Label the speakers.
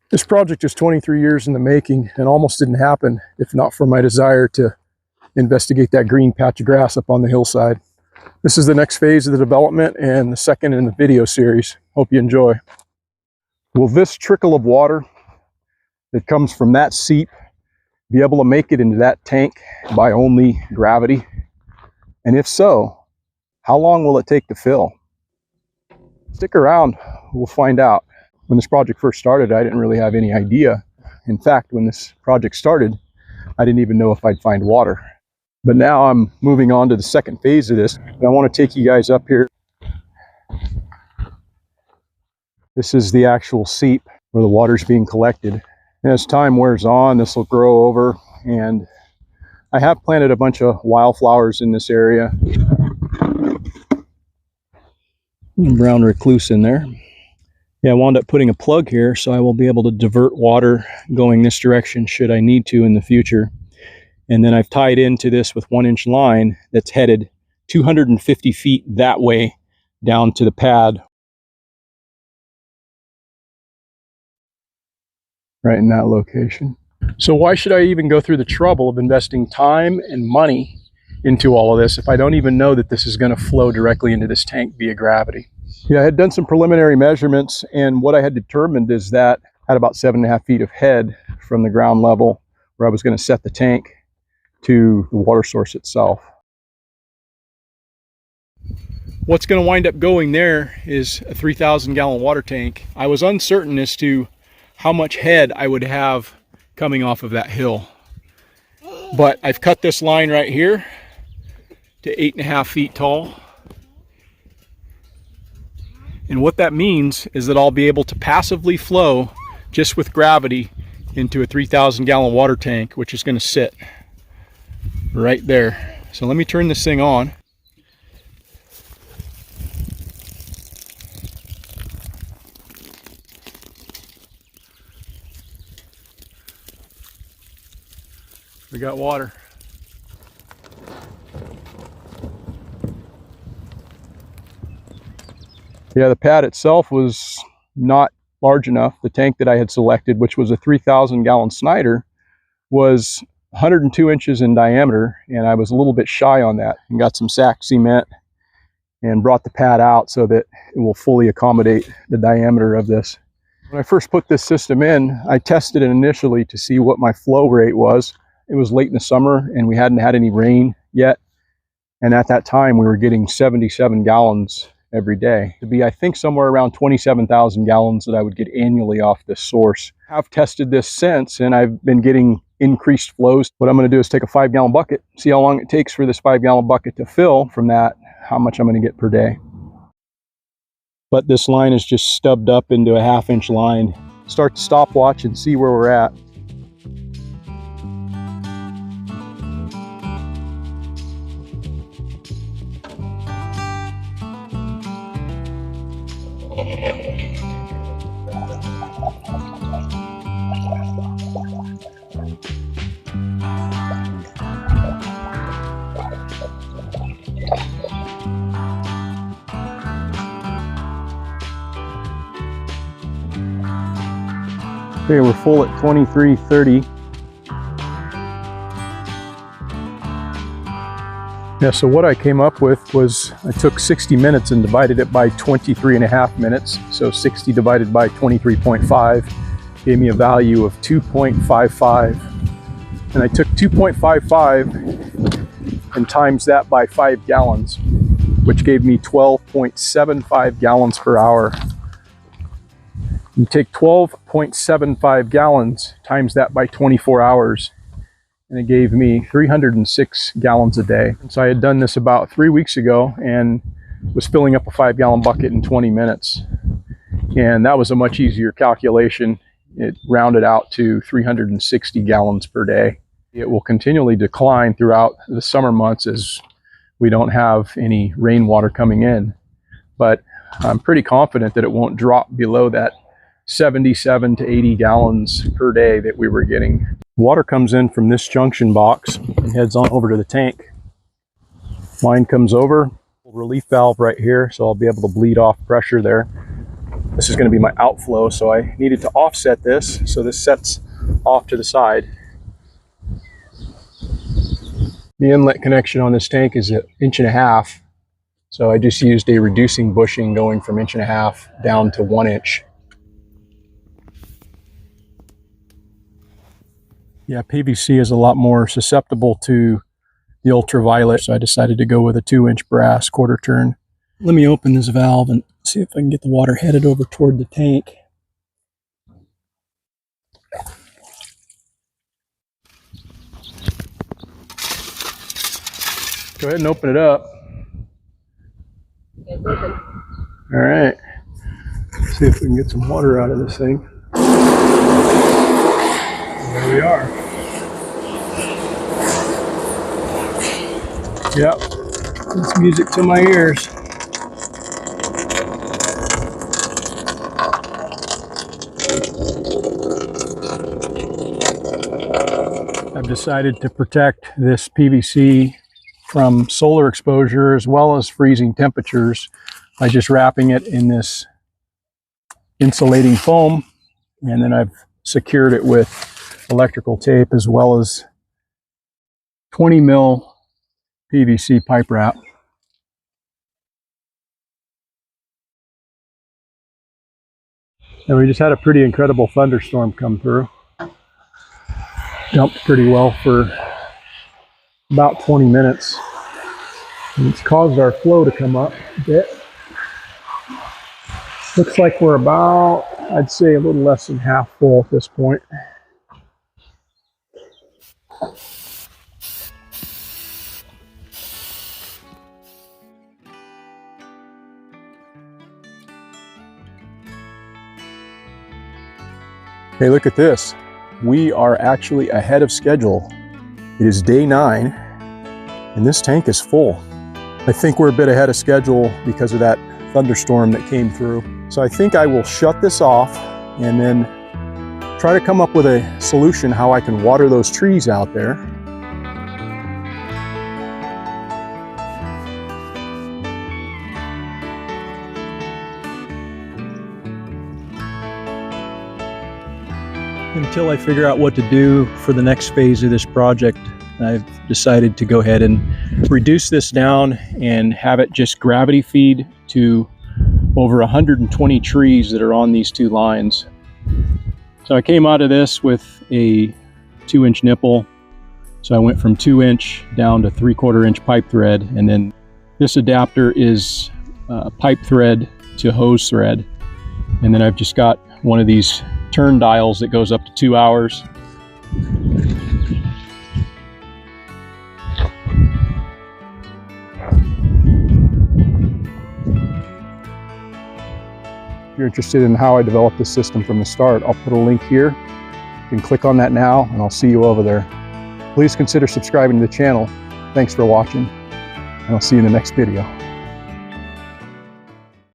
Speaker 1: This project is 23 years in the making and almost didn't happen if not for my desire to investigate that green patch of grass up on the hillside. This is the next phase of the development and the second in the video series. Hope you enjoy. Will this trickle of water that comes from that seep be able to make it into that tank by only gravity? And if so, how long will it take to fill? Stick around, we'll find out. When this project first started, I didn't really have any idea. In fact, when this project started, I didn't even know if I'd find water. But now I'm moving on to the second phase of this. And I want to take you guys up here. This is the actual seep where the water's being collected. And as time wears on, this will grow over. And I have planted a bunch of wildflowers in this area. Brown recluse in there. Yeah, I wound up putting a plug here so I will be able to divert water going this direction should I need to in the future. And then I've tied into this with 1-inch line that's headed 250 feet that way down to the pad. Right in that location. So why should I even go through the trouble of investing time and money into all of this if I don't even know that this is going to flow directly into this tank via gravity? Yeah, I had done some preliminary measurements, and what I had determined is that I had about 7.5 feet of head from the ground level where I was going to set the tank to the water source itself. What's going to wind up going there is a 3,000 gallon water tank. I was uncertain as to how much head I would have coming off of that hill. But I've cut this line right here to 8.5 feet tall. And what that means is that I'll be able to passively flow just with gravity into a 3,000 gallon water tank, which is going to sit right there. So let me turn this thing on. We got water. Yeah, the pad itself was not large enough. The tank that I had selected, which was a 3,000 gallon Snyder, was 102 inches in diameter, and I was a little bit shy on that and got some sack cement and brought the pad out so that it will fully accommodate the diameter of this. When I first put this system in, I tested it initially to see what my flow rate was. It was late in the summer and we hadn't had any rain yet, and at that time we were getting 77 gallons every day. To be, I think, somewhere around 27,000 gallons that I would get annually off this source. I've tested this since and I've been getting increased flows. What I'm going to do is take a 5-gallon bucket, see how long it takes for this 5-gallon bucket to fill. From that, how much I'm going to get per day. But this line is just stubbed up into a 1/2-inch line. Start the stopwatch and see where we're at. Okay, we're full at 23:30. Yeah, so what I came up with was I took 60 minutes and divided it by 23.5 minutes. So 60 divided by 23.5 gave me a value of 2.55. And I took 2.55 and times that by 5 gallons, which gave me 12.75 gallons per hour. You take 12.75 gallons, times that by 24 hours, and it gave me 306 gallons a day. And so I had done this about 3 weeks ago and was filling up a 5-gallon bucket in 20 minutes. And that was a much easier calculation. It rounded out to 360 gallons per day. It will continually decline throughout the summer months as we don't have any rainwater coming in. But I'm pretty confident that it won't drop below that 77 to 80 gallons per day that we were getting. Water comes in from this junction box and heads on over to the tank. Line comes over, relief valve right here, so I'll be able to bleed off pressure there. This is going to be my outflow, so I needed to offset this. So this sets off to the side. The inlet connection on this tank is 1.5 inches. So I just used a reducing bushing going from 1.5 inches down to 1 inch. Yeah, PVC is a lot more susceptible to the ultraviolet, so I decided to go with a 2-inch brass quarter turn. Let me open this valve and see if I can get the water headed over toward the tank. Go ahead and open it up.
Speaker 2: It's open.
Speaker 1: All right. Let's see if we can get some water out of this thing. There we are. Yep. It's music to my ears. I've decided to protect this PVC from solar exposure as well as freezing temperatures by just wrapping it in this insulating foam, and then I've secured it with electrical tape as well as 20 mil PVC pipe wrap. And we just had a pretty incredible thunderstorm come through. Dumped pretty well for about 20 minutes. And it's caused our flow to come up a bit. Looks like we're about, I'd say, a little less than half full at this point. Hey, look at this. We are actually ahead of schedule. It is day 9, and this tank is full. I think we're a bit ahead of schedule because of that thunderstorm that came through. So I think I will shut this off and then try to come up with a solution how I can water those trees out there. Until I figure out what to do for the next phase of this project, I've decided to go ahead and reduce this down and have it just gravity feed to over 120 trees that are on these 2 lines. So I came out of this with a 2-inch nipple. So I went from 2-inch down to 3/4 inch pipe thread, and then this adapter is pipe thread to hose thread. And then I've just got one of these turn dials that goes up to 2 hours. If you're interested in how I developed this system from the start, I'll put a link here. You can click on that now and I'll see you over there. Please consider subscribing to the channel. Thanks for watching, and I'll see you in the next video.